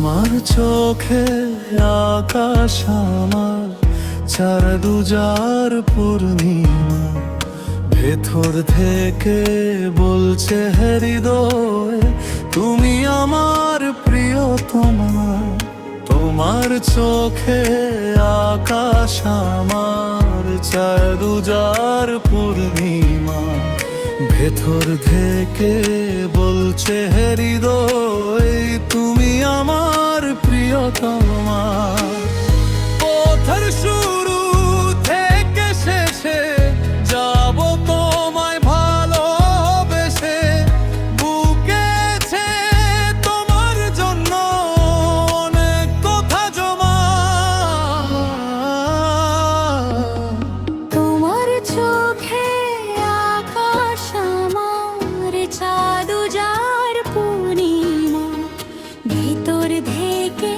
তোমার চোখে আকাশ আমার, চার দুজার পূর্ণিমা। ভেতর থেকে বলছে হৃদয়, তুমি আমার প্রিয়তমা। তোমার চোখে আকাশ আমার, চার দুজার পূর্ণিমা। ভেতর থেকে বলছে হৃদয়, তুমি আমার প্রিয়তমা। পথের শুরু থেকে শেষে যাব তোমায় ভালোবেসে। বুকেছে তোমার জন্য অনেক কথা জমা। তোমার চোখে আকাশ আমার, চাঁদ উজার পূর্ণিমা। ভিতর থেকে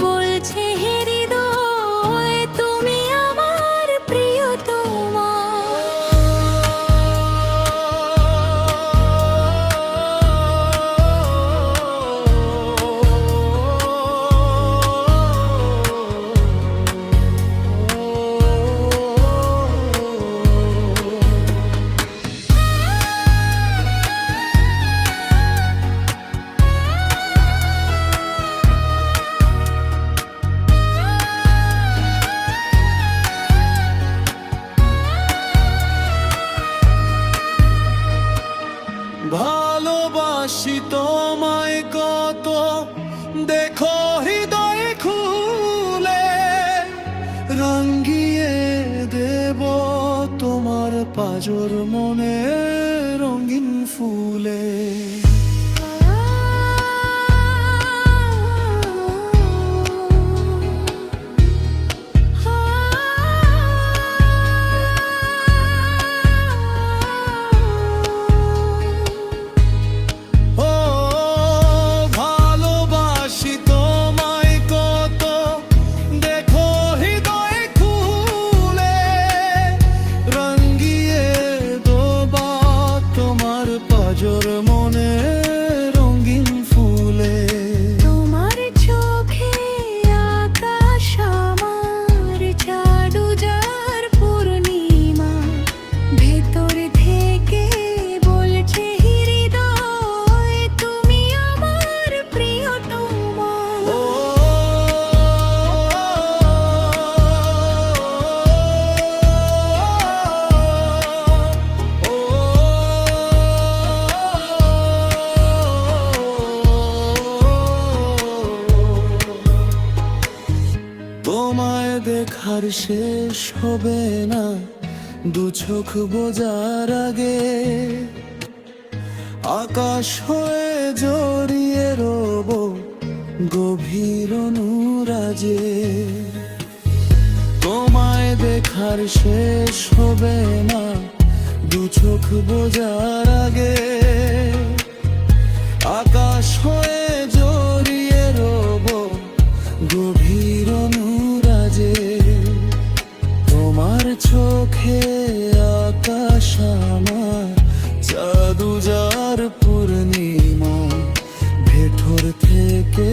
বলছে হৃদয়, তুমি আমার প্রিয়তমা। ভালোবাসি তোমায় কত, দেখো হৃদয় খুলে। রঙিয়ে দেব তোমার পাজর মনে রঙিন ফুলে। পাজর মনে রঙিন ফুলে। তোমার চোখে আকাশ আমার, চাঁদ উজার পূর্ণিমা। ভেতর থেকে বলছে হৃদয়, তুমি আমার প্রিয়তমা। তোমায় দেখার শেষ হবে না, দু চোখ বোঝার আগে। আকাশ হয়ে জড়িয়ে রব গভীর অনুরাজে। তোমায় দেখার শেষ হবে না, দু চোখ বোঝার আগে। আকাশ হয়ে জড়িয়ে রব গভীর অনুরাজে। তোমার চোখে আকাশ আমার, চাঁদ উজার পূর্ণিমা। ভেতর থেকে